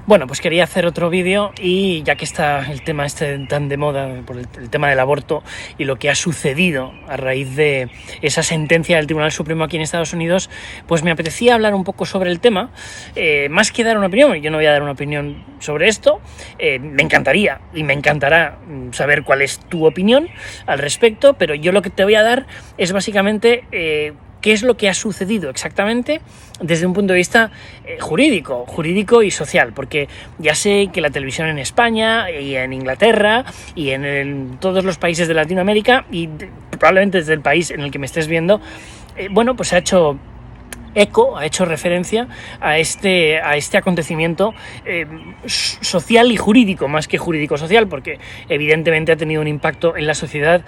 Bueno, pues quería hacer otro vídeo y ya que está el tema este tan de moda por el tema del aborto y lo que ha sucedido a raíz de esa sentencia del Tribunal Supremo aquí en Estados Unidos, pues me apetecía hablar un poco sobre el tema, más que dar una opinión. Yo no voy a dar una opinión sobre esto, me encantaría y me encantará saber cuál es tu opinión al respecto, pero yo lo que te voy a dar es básicamente qué es lo que ha sucedido exactamente desde un punto de vista jurídico y social, porque ya sé que la televisión en España y en Inglaterra y en todos los países de Latinoamérica y probablemente desde el país en el que me estés viendo, pues ha hecho referencia a este acontecimiento social y jurídico, más que jurídico-social, porque evidentemente ha tenido un impacto en la sociedad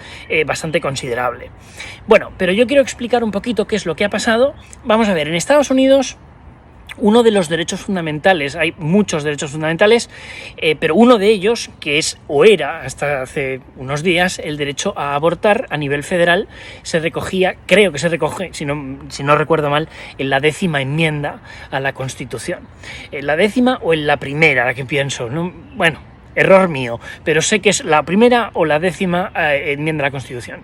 bastante considerable. Bueno, pero yo quiero explicar un poquito qué es lo que ha pasado. Vamos a ver, en Estados Unidos uno de los derechos fundamentales, hay muchos derechos fundamentales, pero uno de ellos, que es o era hasta hace unos días, el derecho a abortar a nivel federal, se recogía, creo que se recoge, si no recuerdo mal, en la 10ª enmienda a la Constitución. En la 10ª o en la primera, la que pienso, ¿no? Bueno, error mío, pero sé que es la primera o la 10ª enmienda a la Constitución.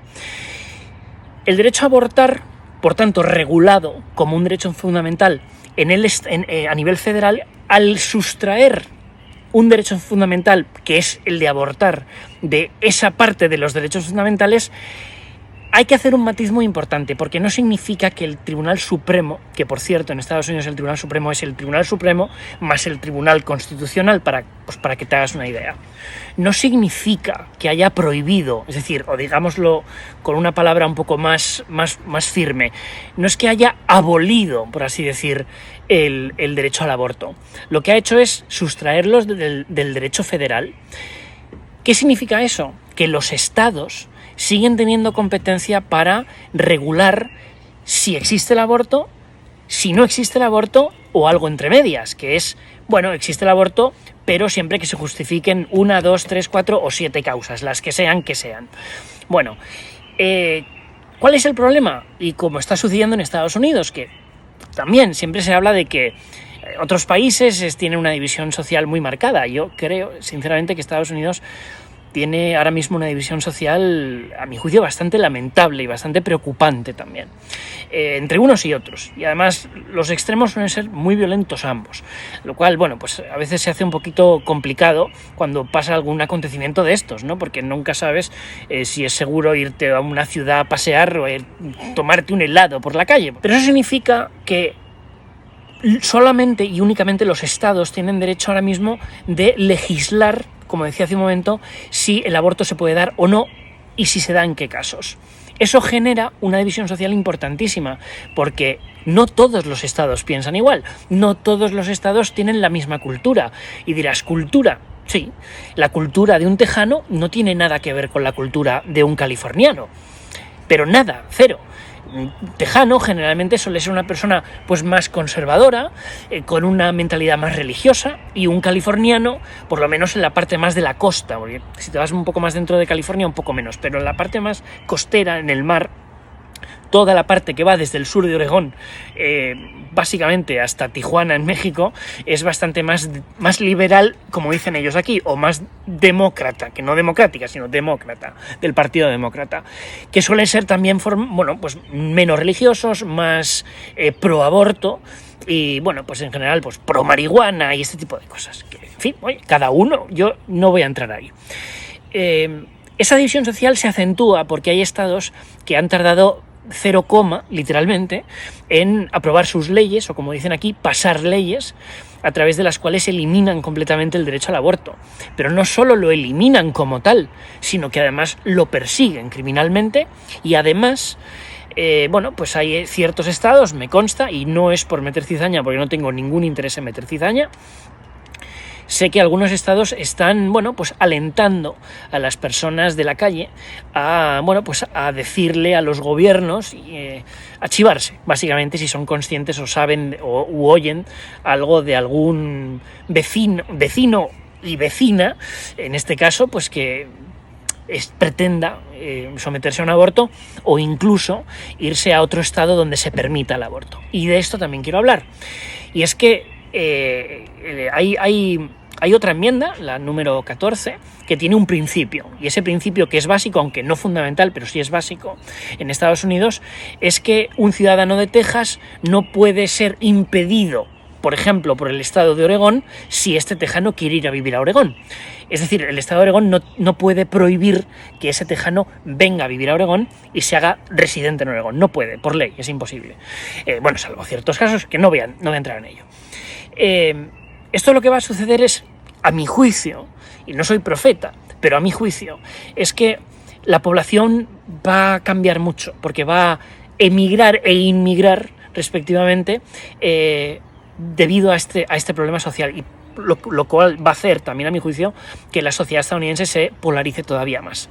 El derecho a abortar, por tanto, regulado como un derecho fundamental a nivel federal, al sustraer un derecho fundamental, que es el de abortar, de esa parte de los derechos fundamentales, hay que hacer un matiz muy importante, porque no significa que el Tribunal Supremo, que por cierto en Estados Unidos el Tribunal Supremo es el Tribunal Supremo más el Tribunal Constitucional, para que te hagas una idea, no significa que haya prohibido, es decir, o digámoslo con una palabra un poco más firme, no es que haya abolido, por así decir, el derecho al aborto. Lo que ha hecho es sustraerlos del derecho federal. ¿Qué significa eso? Que los estados siguen teniendo competencia para regular si existe el aborto, si no existe el aborto o algo entre medias, que es, existe el aborto, pero siempre que se justifiquen 1, 2, 3, 4 o 7 causas, las que sean. Bueno, ¿cuál es el problema? Y como está sucediendo en Estados Unidos, que también siempre se habla de que otros países tienen una división social muy marcada. Yo creo, sinceramente, que Estados Unidos tiene ahora mismo una división social, a mi juicio, bastante lamentable y bastante preocupante también, entre unos y otros. Y además los extremos suelen ser muy violentos ambos, lo cual, pues a veces se hace un poquito complicado cuando pasa algún acontecimiento de estos, ¿no? Porque nunca sabes si es seguro irte a una ciudad a pasear o tomarte un helado por la calle. Pero eso significa que solamente y únicamente los estados tienen derecho ahora mismo de legislar, como decía hace un momento, si el aborto se puede dar o no y si se da en qué casos. Eso genera una división social importantísima, porque no todos los estados piensan igual, no todos los estados tienen la misma cultura. Y dirás, ¿cultura? Sí, la cultura de un tejano no tiene nada que ver con la cultura de un californiano, pero nada, cero. Tejano generalmente suele ser una persona más conservadora, con una mentalidad más religiosa, y un californiano, por lo menos en la parte más de la costa, porque si te vas un poco más dentro de California un poco menos, pero en la parte más costera, en el mar, toda la parte que va desde el sur de Oregón básicamente hasta Tijuana en México, es bastante más liberal, como dicen ellos aquí, o más demócrata, que no democrática, sino demócrata, del Partido Demócrata, que suelen ser también menos religiosos, más pro aborto y en general pro marihuana y este tipo de cosas, que en fin, cada uno, yo no voy a entrar ahí. Esa división social se acentúa porque hay estados que han tardado 0, literalmente, en aprobar sus leyes, o como dicen aquí, pasar leyes, a través de las cuales eliminan completamente el derecho al aborto. Pero no solo lo eliminan como tal, sino que además lo persiguen criminalmente, y además hay ciertos estados, me consta, y no es por meter cizaña, porque no tengo ningún interés en meter cizaña, sé que algunos estados están, alentando a las personas de la calle a decirle a los gobiernos, a chivarse, básicamente, si son conscientes o saben u oyen algo de algún vecino y vecina, en este caso, que pretenda someterse a un aborto o incluso irse a otro estado donde se permita el aborto. Y de esto también quiero hablar. Y es que hay otra enmienda, la número 14, que tiene un principio, y ese principio, que es básico, aunque no fundamental, pero sí es básico en Estados Unidos, es que un ciudadano de Texas no puede ser impedido, por ejemplo, por el estado de Oregón, si este tejano quiere ir a vivir a Oregón. Es decir, el estado de Oregón no puede prohibir que ese tejano venga a vivir a Oregón y se haga residente en Oregón. No puede, por ley, es imposible. Bueno, salvo ciertos casos que no voy a entrar en ello. Esto lo que va a suceder es, a mi juicio, y no soy profeta, pero a mi juicio, es que la población va a cambiar mucho, porque va a emigrar e inmigrar respectivamente debido a este problema social, y lo cual va a hacer también, a mi juicio, que la sociedad estadounidense se polarice todavía más.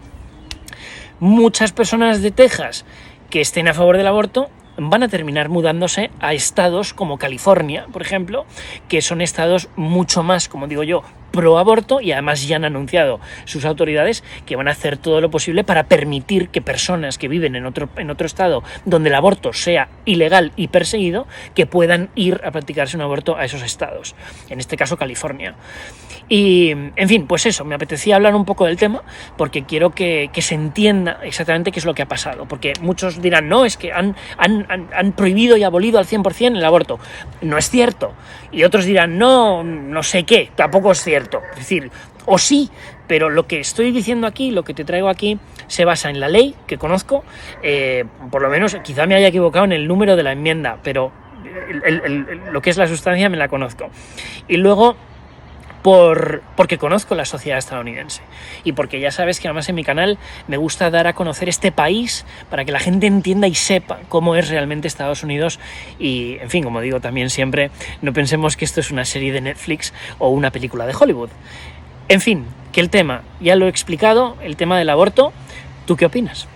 Muchas personas de Texas que estén a favor del aborto van a terminar mudándose a estados como California, por ejemplo, que son estados mucho más, como digo yo, pro aborto, y además ya han anunciado sus autoridades que van a hacer todo lo posible para permitir que personas que viven en otro estado donde el aborto sea ilegal y perseguido, que puedan ir a practicarse un aborto a esos estados, en este caso California. Y, en fin, pues eso, me apetecía hablar un poco del tema porque quiero que se entienda exactamente qué es lo que ha pasado, porque muchos dirán, no, es que han prohibido y abolido al 100% el aborto. No es cierto. Y otros dirán, no sé qué, tampoco es cierto. Es decir, o sí, pero lo que estoy diciendo aquí, lo que te traigo aquí, se basa en la ley que conozco, por lo menos quizá me haya equivocado en el número de la enmienda, pero lo que es la sustancia me la conozco. Y luego, porque conozco la sociedad estadounidense y porque ya sabes que además en mi canal me gusta dar a conocer este país para que la gente entienda y sepa cómo es realmente Estados Unidos. Y, en fin, como digo también siempre, no pensemos que esto es una serie de Netflix o una película de Hollywood. En fin, que el tema ya lo he explicado, el tema del aborto. ¿Tú qué opinas?